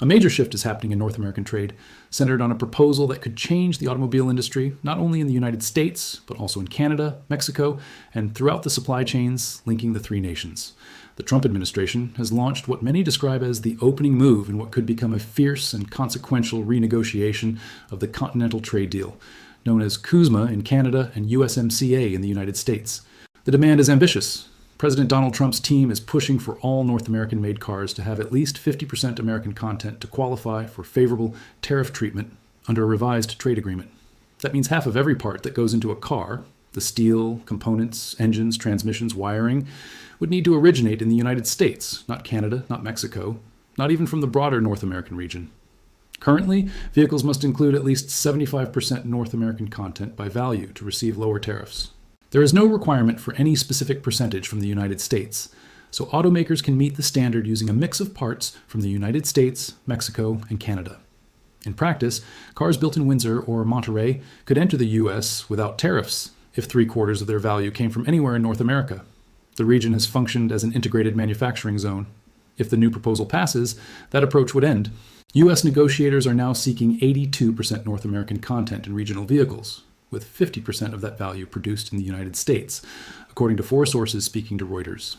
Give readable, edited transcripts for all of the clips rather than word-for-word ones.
A major shift is happening in North American trade, centered on a proposal that could change the automobile industry, not only in the United States, but also in Canada, Mexico, and throughout the supply chains linking the three nations. The Trump administration has launched what many describe as the opening move in what could become a fierce and consequential renegotiation of the Continental Trade Deal, known as Cusma in Canada and USMCA in the United States. The demand is ambitious. President Donald Trump's team is pushing for all North American-made cars to have at least 50% American content to qualify for favorable tariff treatment under a revised trade agreement. That means half of every part that goes into a car, the steel, components, engines, transmissions, wiring, would need to originate in the United States, not Canada, not Mexico, not even from the broader North American region. Currently, vehicles must include at least 75% North American content by value to receive lower tariffs. There is no requirement for any specific percentage from the United States, so automakers can meet the standard using a mix of parts from the United States, Mexico, and Canada. In practice, cars built in Windsor or Monterey could enter the U.S. without tariffs if 3/4 of their value came from anywhere in North America. The region has functioned as an integrated manufacturing zone. If the new proposal passes, that approach would end. U.S. negotiators are now seeking 82% North American content in regional vehicles, with 50% of that value produced in the United States, according to 4 sources speaking to Reuters.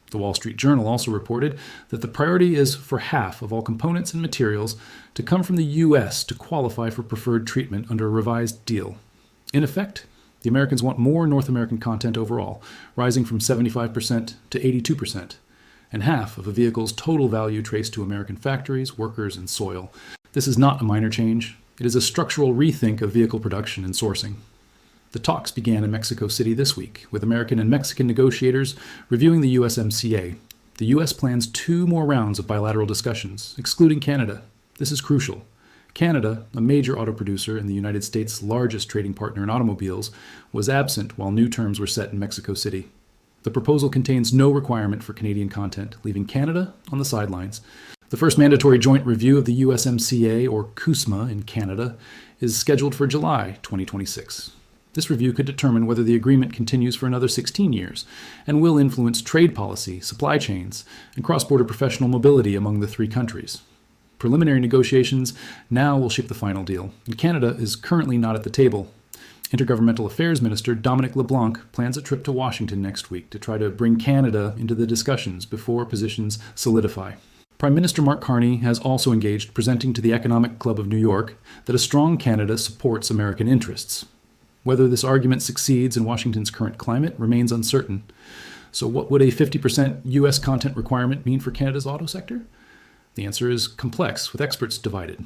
The Wall Street Journal also reported that the priority is for half of all components and materials to come from the U.S. to qualify for preferred treatment under a revised deal. In effect, the Americans want more North American content overall, rising from 75% to 82%, and half of a vehicle's total value traced to American factories, workers, and soil. This is not a minor change. It is a structural rethink of vehicle production and sourcing. The talks began in Mexico City this week, with American and Mexican negotiators reviewing the USMCA. The U.S. plans 2 more rounds of bilateral discussions, excluding Canada. This is crucial. Canada, a major auto producer and the United States' largest trading partner in automobiles, was absent while new terms were set in Mexico City. The proposal contains no requirement for Canadian content, leaving Canada on the sidelines. The first mandatory joint review of the USMCA, or Cusma in Canada, is scheduled for July 2026. This review could determine whether the agreement continues for another 16 years and will influence trade policy, supply chains, and cross-border professional mobility among the 3 countries. Preliminary negotiations now will shape the final deal, and Canada is currently not at the table. Intergovernmental Affairs Minister Dominic LeBlanc plans a trip to Washington next week to try to bring Canada into the discussions before positions solidify. Prime Minister Mark Carney has also engaged, presenting to the Economic Club of New York that a strong Canada supports American interests. Whether this argument succeeds in Washington's current climate remains uncertain. So what would a 50% U.S. content requirement mean for Canada's auto sector? The answer is complex, with experts divided.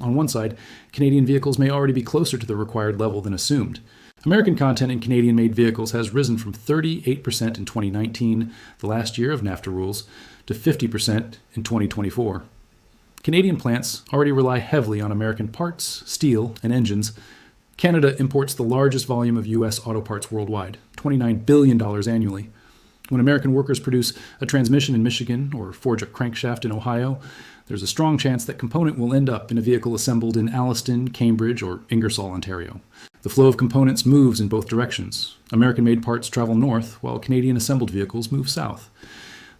On one side, Canadian vehicles may already be closer to the required level than assumed. American content in Canadian-made vehicles has risen from 38% in 2019, the last year of NAFTA rules, to 50% in 2024. Canadian plants already rely heavily on American parts, steel, and engines. Canada imports the largest volume of U.S. auto parts worldwide, $29 billion annually. When American workers produce a transmission in Michigan or forge a crankshaft in Ohio, there's a strong chance that component will end up in a vehicle assembled in Alliston, Cambridge, or Ingersoll, Ontario. The flow of components moves in both directions. American-made parts travel north, while Canadian-assembled vehicles move south.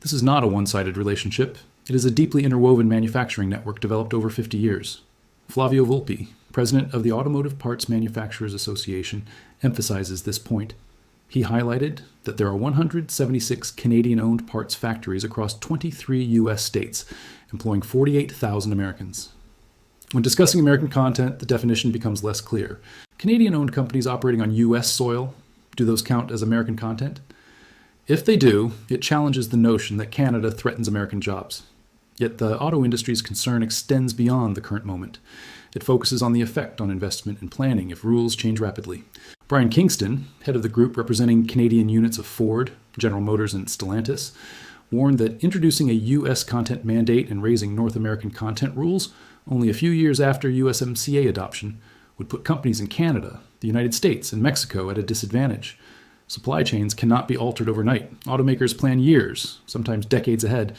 This is not a one-sided relationship. It is a deeply interwoven manufacturing network developed over 50 years. Flavio Volpi, president of the Automotive Parts Manufacturers Association, emphasizes this point. He highlighted that there are 176 Canadian-owned parts factories across 23 U.S. states, employing 48,000 Americans. When discussing American content, the definition becomes less clear. Canadian-owned companies operating on U.S. soil, do those count as American content? If they do, it challenges the notion that Canada threatens American jobs. Yet the auto industry's concern extends beyond the current moment. It focuses on the effect on investment and planning if rules change rapidly. Brian Kingston, head of the group representing Canadian units of Ford, General Motors, and Stellantis, warned that introducing a U.S. content mandate and raising North American content rules only a few years after USMCA adoption would put companies in Canada, the United States, and Mexico at a disadvantage. Supply chains cannot be altered overnight. Automakers plan years, sometimes decades ahead.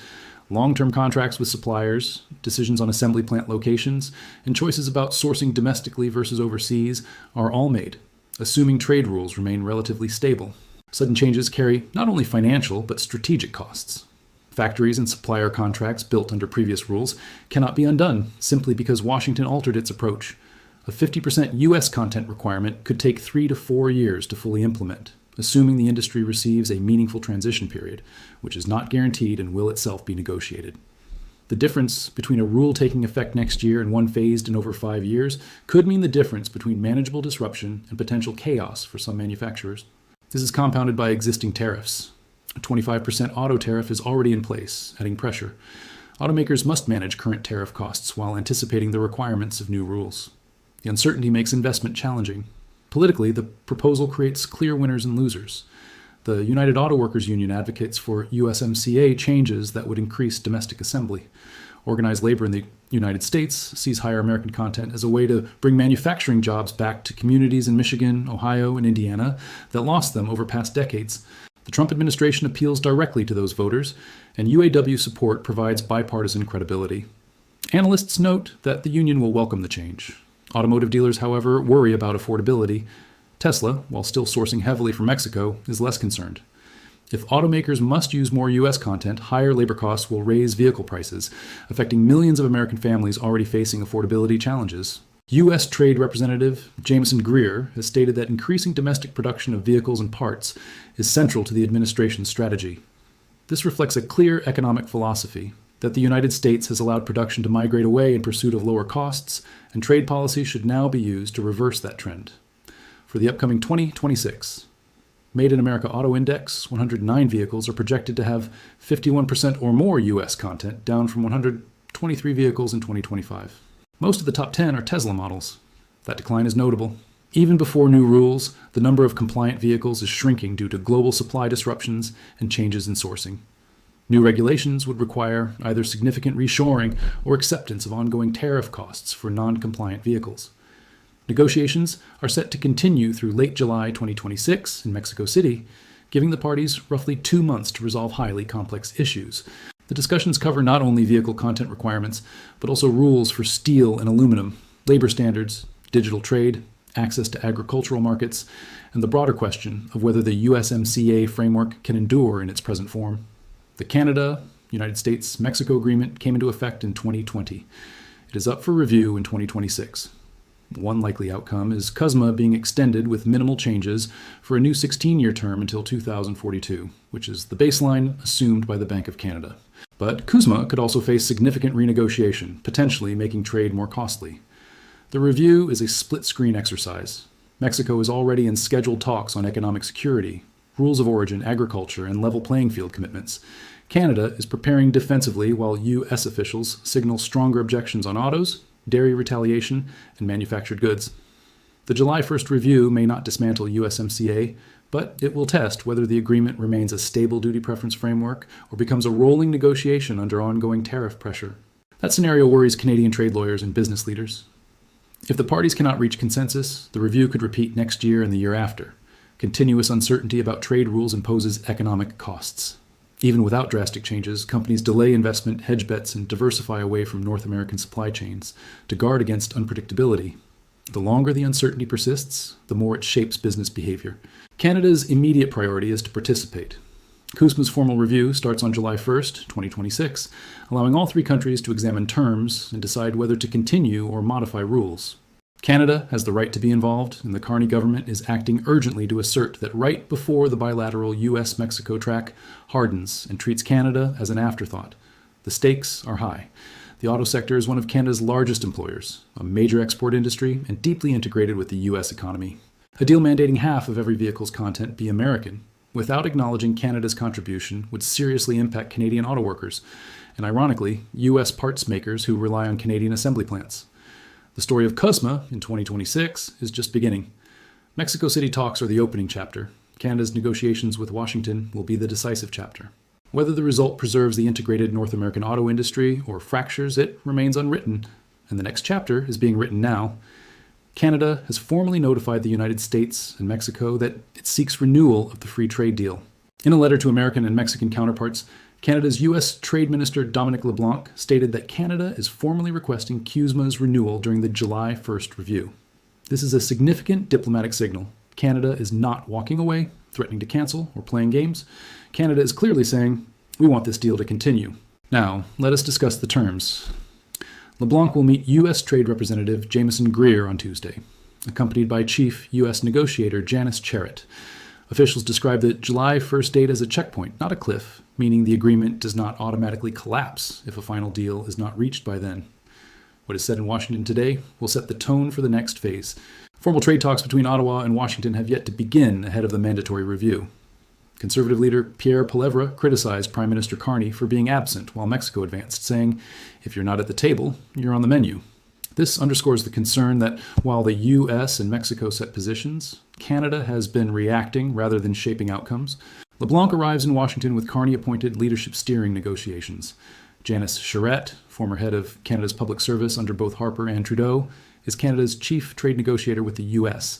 Long-term contracts with suppliers, decisions on assembly plant locations, and choices about sourcing domestically versus overseas are all made, assuming trade rules remain relatively stable. Sudden changes carry not only financial but strategic costs. Factories and supplier contracts built under previous rules cannot be undone simply because Washington altered its approach. A 50% U.S. content requirement could take 3 to 4 years to fully implement, assuming the industry receives a meaningful transition period, which is not guaranteed and will itself be negotiated. The difference between a rule taking effect next year and one phased in over 5 years could mean the difference between manageable disruption and potential chaos for some manufacturers. This is compounded by existing tariffs. A 25% auto tariff is already in place, adding pressure. Automakers must manage current tariff costs while anticipating the requirements of new rules. The uncertainty makes investment challenging. Politically, the proposal creates clear winners and losers. The United Auto Workers Union advocates for USMCA changes that would increase domestic assembly. Organized labor in the United States sees higher American content as a way to bring manufacturing jobs back to communities in Michigan, Ohio, and Indiana that lost them over past decades. The Trump administration appeals directly to those voters, and UAW support provides bipartisan credibility. Analysts note that the union will welcome the change. Automotive dealers, however, worry about affordability. Tesla, while still sourcing heavily from Mexico, is less concerned. If automakers must use more U.S. content, higher labor costs will raise vehicle prices, affecting millions of American families already facing affordability challenges. U.S. Trade Representative Jameson Greer has stated that increasing domestic production of vehicles and parts is central to the administration's strategy. This reflects a clear economic philosophy that the United States has allowed production to migrate away in pursuit of lower costs, and trade policy should now be used to reverse that trend. For the upcoming 2026 Made in America Auto Index, 109 vehicles are projected to have 51% or more U.S. content, down from 123 vehicles in 2025. Most of the top 10 are Tesla models. That decline is notable. Even before new rules, the number of compliant vehicles is shrinking due to global supply disruptions and changes in sourcing. New regulations would require either significant reshoring or acceptance of ongoing tariff costs for non-compliant vehicles. Negotiations are set to continue through late July 2026 in Mexico City, giving the parties roughly 2 months to resolve highly complex issues. The discussions cover not only vehicle content requirements, but also rules for steel and aluminum, labor standards, digital trade, access to agricultural markets, and the broader question of whether the USMCA framework can endure in its present form. The Canada, United States-Mexico agreement came into effect in 2020. It is up for review in 2026. One likely outcome is Cusma being extended with minimal changes for a new 16-year term until 2042, which is the baseline assumed by the Bank of Canada. But Cusma could also face significant renegotiation, potentially making trade more costly. The review is a split-screen exercise. Mexico is already in scheduled talks on economic security, rules of origin, agriculture, and level playing field commitments. Canada is preparing defensively while U.S. officials signal stronger objections on autos, dairy retaliation, and manufactured goods. The July 1st review may not dismantle USMCA, but it will test whether the agreement remains a stable duty preference framework or becomes a rolling negotiation under ongoing tariff pressure. That scenario worries Canadian trade lawyers and business leaders. If the parties cannot reach consensus, the review could repeat next year and the year after. Continuous uncertainty about trade rules imposes economic costs. Even without drastic changes, companies delay investment, hedge bets, and diversify away from North American supply chains to guard against unpredictability. The longer the uncertainty persists, the more it shapes business behavior. Canada's immediate priority is to participate. Cusma's formal review starts on July 1st, 2026, allowing all 3 countries to examine terms and decide whether to continue or modify rules. Canada has the right to be involved, and the Carney government is acting urgently to assert that right before the bilateral U.S.-Mexico track hardens and treats Canada as an afterthought. The stakes are high. The auto sector is one of Canada's largest employers, a major export industry, and deeply integrated with the U.S. economy. A deal mandating half of every vehicle's content be American, without acknowledging Canada's contribution, would seriously impact Canadian auto workers, and ironically, U.S. parts makers who rely on Canadian assembly plants. The story of Cusma in 2026 is just beginning. Mexico City talks are the opening chapter. Canada's negotiations with Washington will be the decisive chapter. Whether the result preserves the integrated North American auto industry or fractures it remains unwritten, and the next chapter is being written now. Canada has formally notified the United States and Mexico that it seeks renewal of the free trade deal. In a letter to American and Mexican counterparts, Canada's U.S. Trade Minister Dominic LeBlanc stated that Canada is formally requesting Cusma's renewal during the July 1st review. This is a significant diplomatic signal. Canada is not walking away, threatening to cancel, or playing games. Canada is clearly saying, We want this deal to continue. Now, let us discuss the terms. LeBlanc will meet U.S. Trade Representative Jameson Greer on Tuesday, accompanied by Chief U.S. Negotiator Janice Charrett. Officials describe the July 1st date as a checkpoint, not a cliff, meaning the agreement does not automatically collapse if a final deal is not reached by then. What is said in Washington today will set the tone for the next phase. Formal trade talks between Ottawa and Washington have yet to begin ahead of the mandatory review. Conservative leader Pierre Poilievre criticized Prime Minister Carney for being absent while Mexico advanced, saying, "If you're not at the table, you're on the menu." This underscores the concern that while the U.S. and Mexico set positions, Canada has been reacting rather than shaping outcomes. LeBlanc arrives in Washington with Carney-appointed leadership steering negotiations. Janice Charrett, former head of Canada's public service under both Harper and Trudeau, is Canada's chief trade negotiator with the U.S.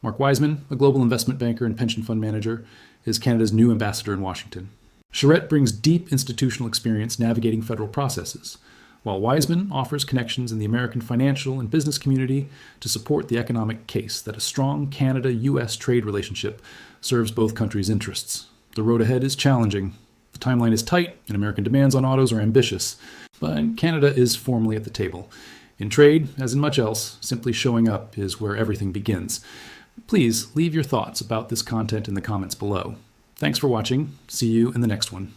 Mark Wiseman, a global investment banker and pension fund manager, is Canada's new ambassador in Washington. Charrett brings deep institutional experience navigating federal processes, while Wiseman offers connections in the American financial and business community to support the economic case that a strong Canada-U.S. trade relationship serves both countries' interests. The road ahead is challenging. The timeline is tight, and American demands on autos are ambitious, but Canada is formally at the table. In trade, as in much else, simply showing up is where everything begins. Please leave your thoughts about this content in the comments below. Thanks for watching. See you in the next one.